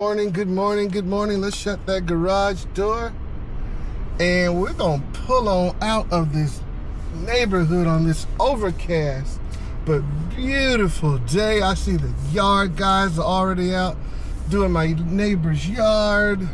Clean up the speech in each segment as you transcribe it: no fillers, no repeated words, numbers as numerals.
Good morning. Let's shut that garage door. And we're going to pull on out of this neighborhood on this overcast but beautiful day. I see the yard guys are already out doing my neighbor's yard.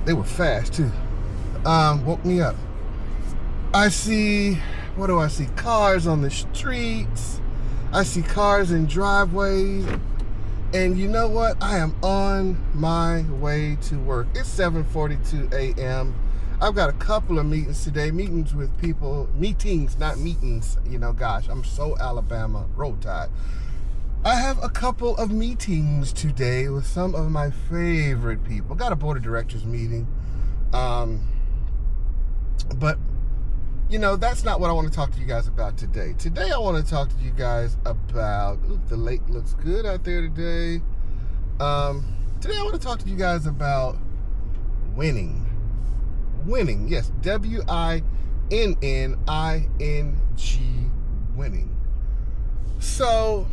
They were fast too. Woke me up. I see, what do I see? Cars on the streets. I see cars in driveways. And you know what? I am on my way to work. It's 7:42 a.m. I've got a couple of meetings today. Meetings with people. Meetings, not meetings. You know, gosh, I'm so Alabama. Roll Tide. I have a couple of meetings today with some of my favorite people. Got a board of directors meeting. But, you know, that's not what I want to talk to you guys about today. Today I want to talk to you guys about, the lake looks good out there today. Today I want to talk to you guys about winning. Winning, yes, W-I-N-N-I-N-G, winning. So,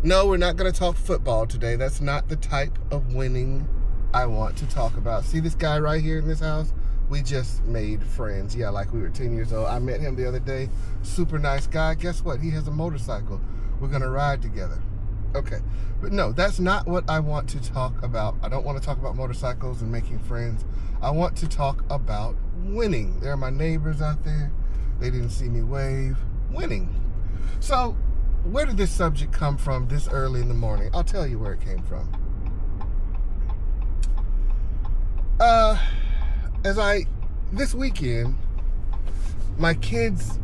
no, we're not going to talk football today. That's not the type of winning I want to talk about. See this guy right here in this house? We just made friends. Yeah, like we were 10 years old. I met him the other day. Super nice guy. Guess what? He has a motorcycle. We're going to ride together. Okay. But no, that's not what I want to talk about. I don't want to talk about motorcycles and making friends. I want to talk about winning. There are my neighbors out there. They didn't see me wave. Winning. So, where did this subject come from this early in the morning? I'll tell you where it came from. This weekend, my kids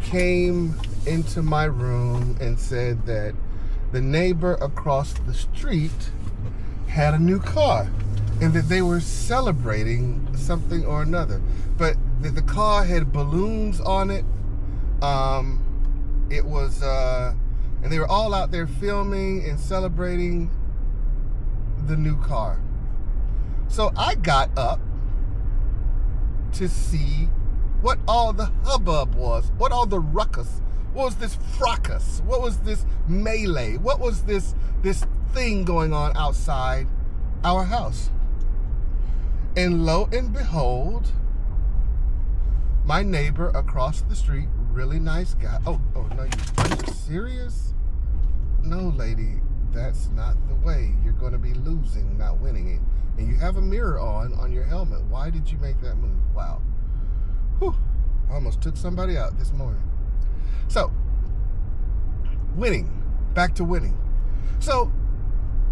came into my room and said that the neighbor across the street had a new car and that they were celebrating something or another. But that the car had balloons on it. And they were all out there filming and celebrating the new car. So I got up to see what all the hubbub was, what all the ruckus, what was this fracas, what was this melee, what was this thing going on outside our house. And lo and behold, my neighbor across the street, really nice guy. Oh no, are you serious? No, lady, that's not the way. You're going to be losing, not winning it. And you have a mirror on your helmet. Why did you make that move? Wow. Whew. I almost took somebody out this morning. So, winning. Back to winning. So,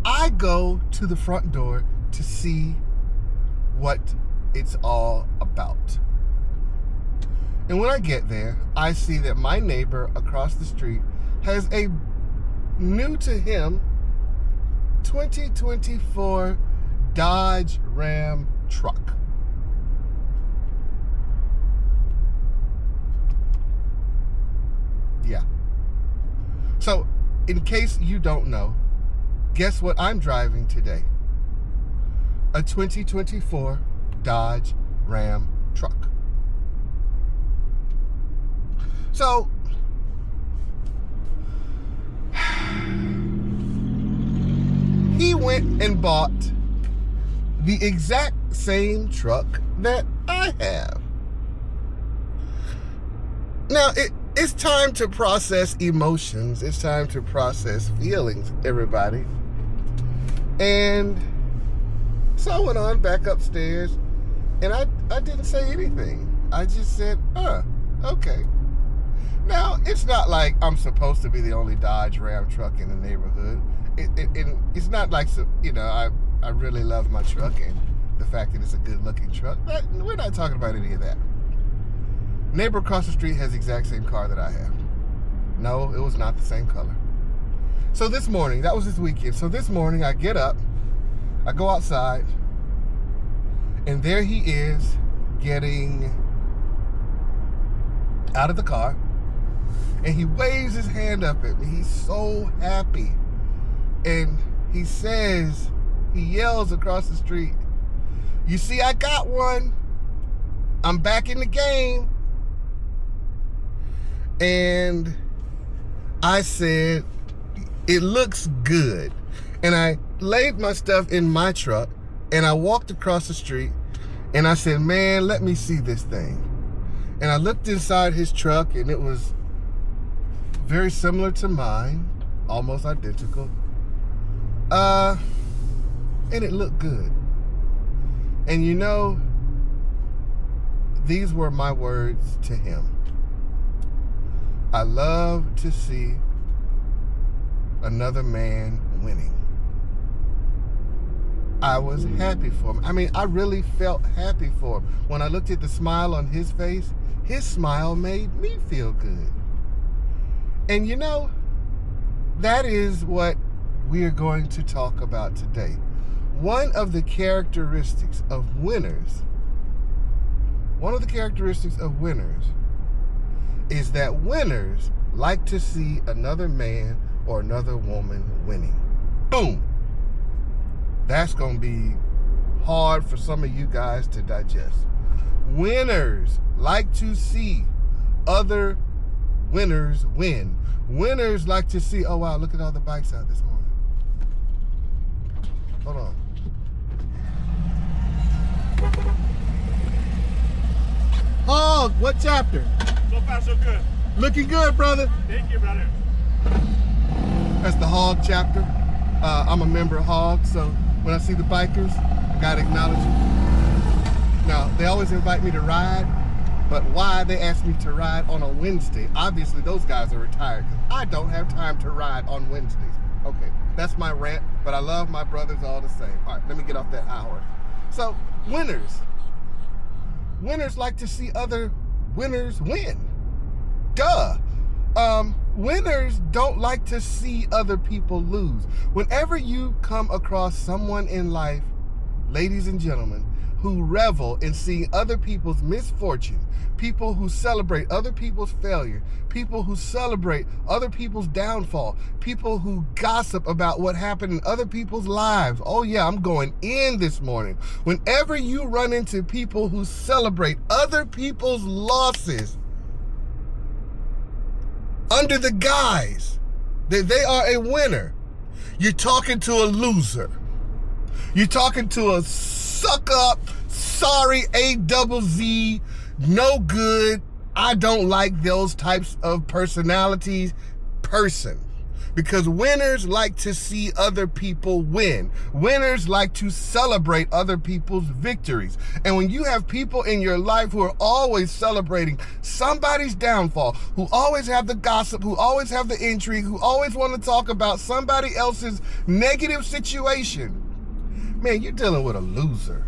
I go to the front door to see what it's all about. And when I get there, I see that my neighbor across the street has a new to him 2024 Dodge Ram truck. Yeah. So, in case you don't know, guess what I'm driving today? A 2024 Dodge Ram truck. So, he went and bought the exact same truck that I have. Now, it's time to process emotions. It's time to process feelings, everybody. And so I went on back upstairs, and I didn't say anything. I just said, okay. Now, it's not like I'm supposed to be the only Dodge Ram truck in the neighborhood. It's not like, you know, I really love my truck and the fact that it's a good-looking truck. We're not talking about any of that. Neighbor across the street has the exact same car that I have. No, it was not the same color. So this morning, that was this weekend. So this morning, I get up, I go outside, and there he is getting out of the car, and he waves his hand up at me. He's so happy. And he says, he yells across the street, "You see, I got one. I'm back in the game." And I said, "It looks good." And I laid my stuff in my truck, and I walked across the street, and I said, man, let me see this thing. And I looked inside his truck, and it was very similar to mine, almost identical. And it looked good. And you know, these were my words to him. I love to see another man winning. I was happy for him. I mean, I really felt happy for him. When I looked at the smile on his face, his smile made me feel good. And you know, that is what we are going to talk about today. One of the characteristics of winners, is that winners like to see another man or another woman winning. Boom. That's going to be hard for some of you guys to digest. Winners like to see other winners win. Winners like to see, oh wow, look at all the bikes out this morning. Hold on. Hog, what chapter? So far, so good. Looking good, brother. Thank you, brother. That's the Hog chapter. I'm a member of Hog, so when I see the bikers, I gotta acknowledge them. Now, they always invite me to ride, but why they ask me to ride on a Wednesday? Obviously, those guys are retired, because I don't have time to ride on Wednesdays. Okay, that's my rant, but I love my brothers all the same. All right, let me get off that high horse. So, winners. Winners like to see other winners win. Duh. Winners don't like to see other people lose. Whenever you come across someone in life, ladies and gentlemen, who revel in seeing other people's misfortune, people who celebrate other people's failure, people who celebrate other people's downfall, people who gossip about what happened in other people's lives. Oh yeah, I'm going in this morning. Whenever you run into people who celebrate other people's losses under the guise that they are a winner, you're talking to a loser. You're talking to a suck up, sorry, A-double-Z, no good, I don't like those types of personalities person. Because winners like to see other people win. Winners like to celebrate other people's victories. And when you have people in your life who are always celebrating somebody's downfall, who always have the gossip, who always have the intrigue, who always want to talk about somebody else's negative situation, man, you're dealing with a loser.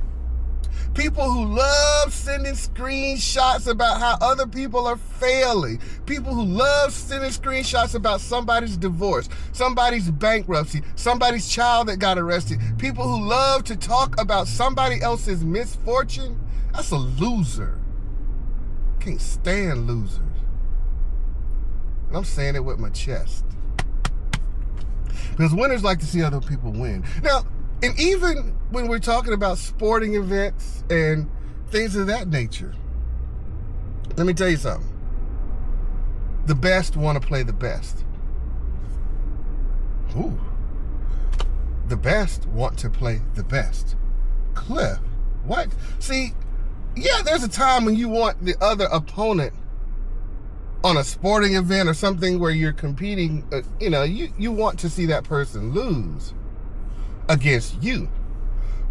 People who love sending screenshots about how other people are failing. People who love sending screenshots about somebody's divorce, somebody's bankruptcy, somebody's child that got arrested. People who love to talk about somebody else's misfortune. That's a loser. Can't stand losers. And I'm saying it with my chest. Because winners like to see other people win. Now, and even when we're talking about sporting events and things of that nature, let me tell you something. The best want to play the best. Ooh. The best want to play the best. Cliff, what? See, yeah, there's a time when you want the other opponent on a sporting event or something where you're competing, you want to see that person lose against you.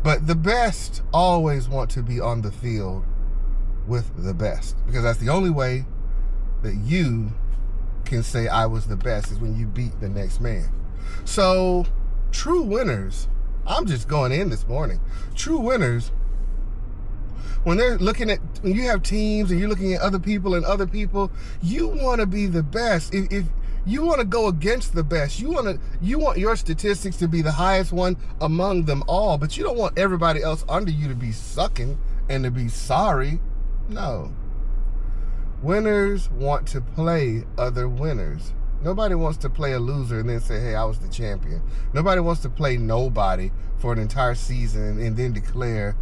But the best always want to be on the field with the best, because that's the only way that you can say I was the best, is when you beat the next man. So true winners, I'm just going in this morning, true winners, when they're looking at, when you have teams and you're looking at other people, you want to be the best. If you want to go against the best, you want your statistics to be the highest one among them all, but you don't want everybody else under you to be sucking and to be sorry. No. Winners want to play other winners. Nobody wants to play a loser and then say, hey, I was the champion. Nobody wants to play nobody for an entire season and then declare,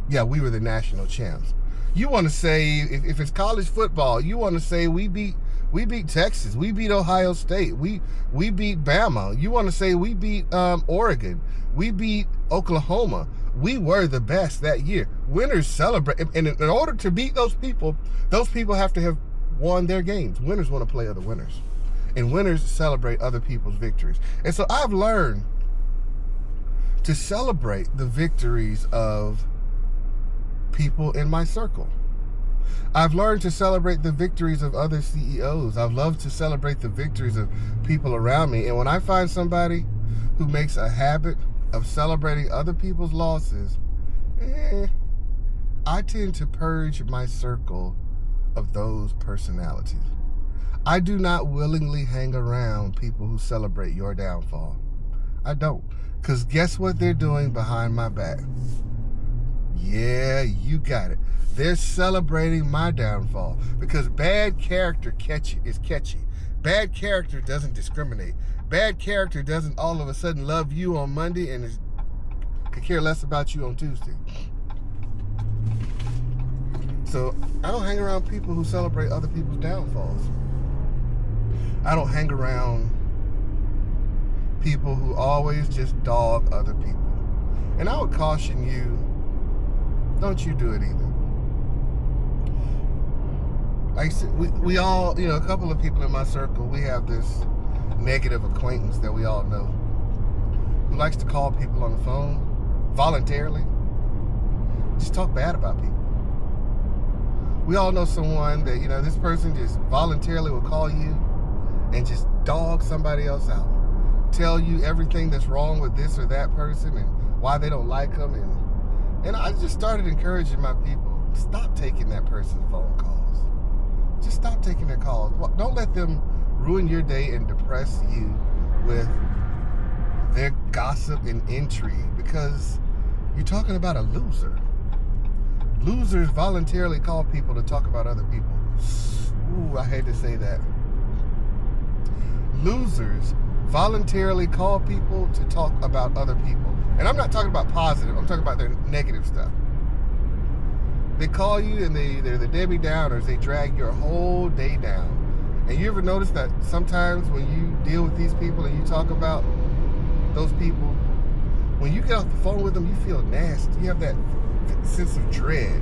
yeah, we were the national champs. You want to say, if it's college football, you want to say we beat We beat Texas. We beat Ohio State. We beat Bama. You want to say we beat Oregon. We beat Oklahoma. We were the best that year. Winners celebrate. And in order to beat those people have to have won their games. Winners want to play other winners. And winners celebrate other people's victories. And so I've learned to celebrate the victories of people in my circle. I've learned to celebrate the victories of other CEOs. I've loved to celebrate the victories of people around me. And when I find somebody who makes a habit of celebrating other people's losses, I tend to purge my circle of those personalities. I do not willingly hang around people who celebrate your downfall. I don't. Because guess what they're doing behind my back? Yeah, you got it. They're celebrating my downfall because bad character is catchy. Bad character doesn't discriminate. Bad character doesn't all of a sudden love you on Monday and could care less about you on Tuesday. So I don't hang around people who celebrate other people's downfalls. I don't hang around people who always just dog other people. And I would caution you, don't you do it either. Like I said, we all, a couple of people in my circle, we have this negative acquaintance that we all know who likes to call people on the phone voluntarily, just talk bad about people. We all know someone that, this person just voluntarily will call you and just dog somebody else out. Tell you everything that's wrong with this or that person and why they don't like them. And I just started encouraging my people, stop taking that person's phone calls. Just stop taking their calls. Don't let them ruin your day and depress you with their gossip and intrigue because you're talking about a loser. Losers voluntarily call people to talk about other people. Ooh, I hate to say that. Losers voluntarily call people to talk about other people. And I'm not talking about positive, I'm talking about their negative stuff. They call you and they're the Debbie Downers. They drag your whole day down. And you ever notice that sometimes when you deal with these people and you talk about those people, when you get off the phone with them, you feel nasty. You have that sense of dread.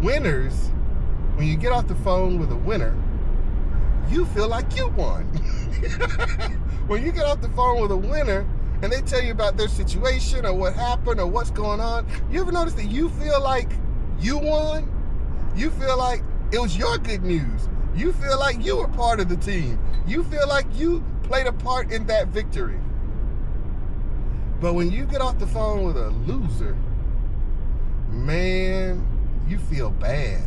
Winners, when you get off the phone with a winner, you feel like you won. When you get off the phone with a winner and they tell you about their situation or what happened or what's going on, you ever notice that you feel like you won? You feel like it was your good news. You feel like you were part of the team. You feel like you played a part in that victory. But when you get off the phone with a loser, man, you feel bad.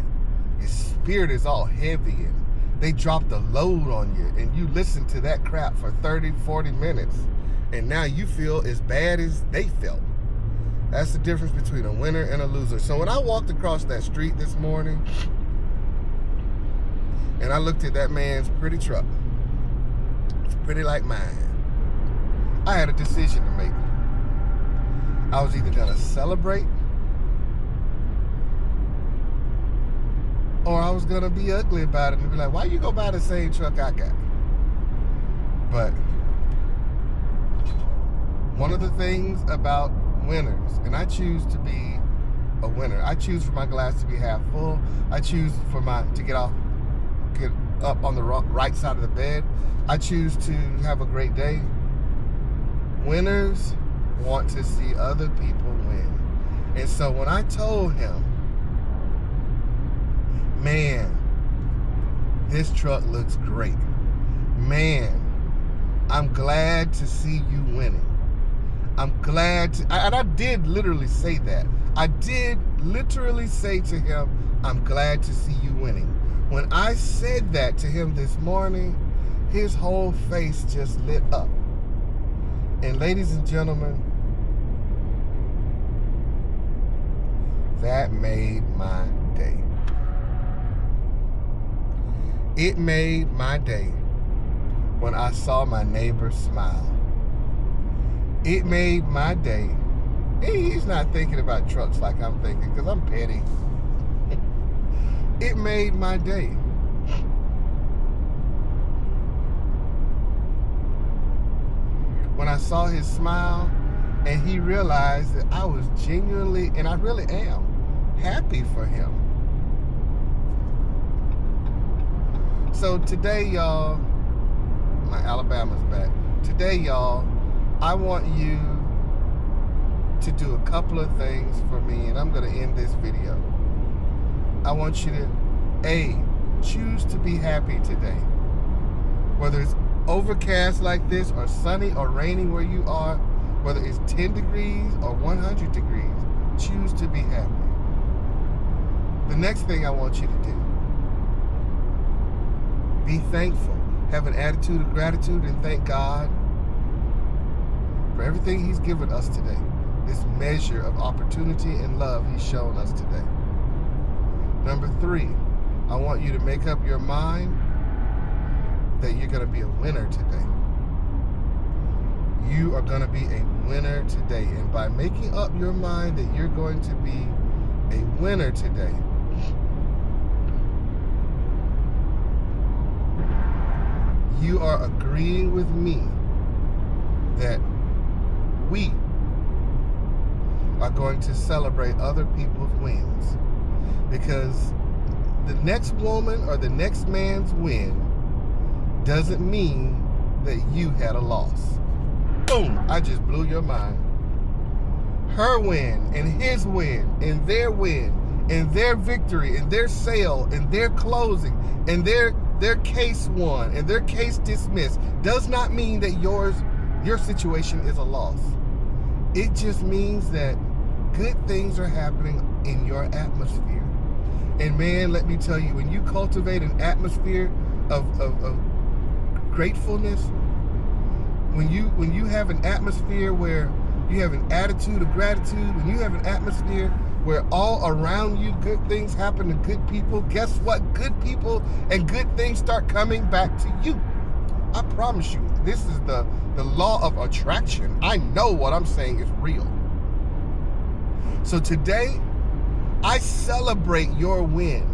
Your spirit is all heavy and they drop the load on you and you listen to that crap for 30, 40 minutes and now you feel as bad as they felt. That's the difference between a winner and a loser. So when I walked across that street this morning and I looked at that man's pretty truck, it's pretty like mine, I had a decision to make. I was either gonna celebrate or I was gonna be ugly about it and be like, why you go buy the same truck I got? But one of the things about winners, and I choose to be a winner. I choose for my glass to be half full. I choose for to get up on the right side of the bed. I choose to have a great day. Winners want to see other people win. And so when I told him, man, this truck looks great. Man, I'm glad to see you winning. I'm glad to, and I did literally say that. I did literally say to him, I'm glad to see you winning. When I said that to him this morning, his whole face just lit up. And ladies and gentlemen, that made my day. It made my day when I saw my neighbor smile. It made my day. He's not thinking about trucks like I'm thinking because I'm petty. It made my day when I saw his smile and he realized that I was genuinely, and I really am, happy for him. So today, y'all, my Alabama's back. Today, y'all, I want you to do a couple of things for me, and I'm going to end this video. I want you to, A, choose to be happy today. Whether it's overcast like this, or sunny or raining where you are, whether it's 10 degrees or 100 degrees, choose to be happy. The next thing I want you to do, be thankful. Have an attitude of gratitude and thank God for everything He's given us today. This measure of opportunity and love He's shown us today. Number 3, I want you to make up your mind that you're going to be a winner today. You are going to be a winner today. And by making up your mind that you're going to be a winner today, you are agreeing with me that we are going to celebrate other people's wins. Because the next woman or the next man's win doesn't mean that you had a loss. Boom! I just blew your mind. Her win and his win and their victory and their sale and their closing and their case won and their case dismissed does not mean that your situation is a loss. It just means that good things are happening in your atmosphere. And man, let me tell you, when you cultivate an atmosphere of gratefulness, when you have an atmosphere where you have an attitude of gratitude, when you have an atmosphere where all around you good things happen to good people, guess what? Good people and good things start coming back to you. I promise you, this is the law of attraction. I know what I'm saying is real. So today, I celebrate your win.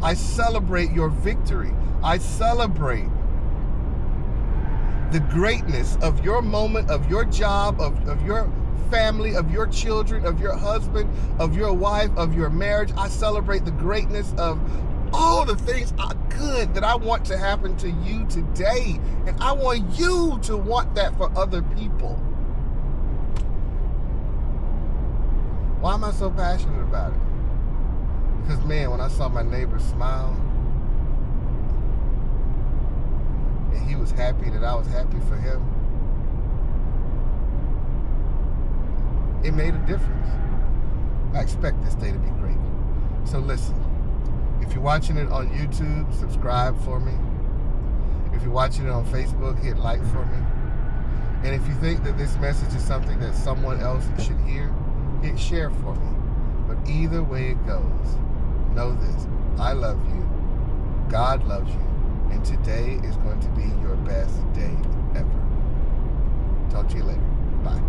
I celebrate your victory. I celebrate the greatness of your moment, of your job, of your family, of your children, of your husband, of your wife, of your marriage. I celebrate the greatness of all the things good that I want to happen to you today. And I want you to want that for other people. Why am I so passionate about it? Because man, when I saw my neighbor smile, and he was happy that I was happy for him, it made a difference. I expect this day to be great. So listen, if you're watching it on YouTube, subscribe for me. If you're watching it on Facebook, hit like for me. And if you think that this message is something that someone else should hear, hit share for me. But either way it goes, know this: I love you, God loves you, and today is going to be your best day ever. Talk to you later. Bye.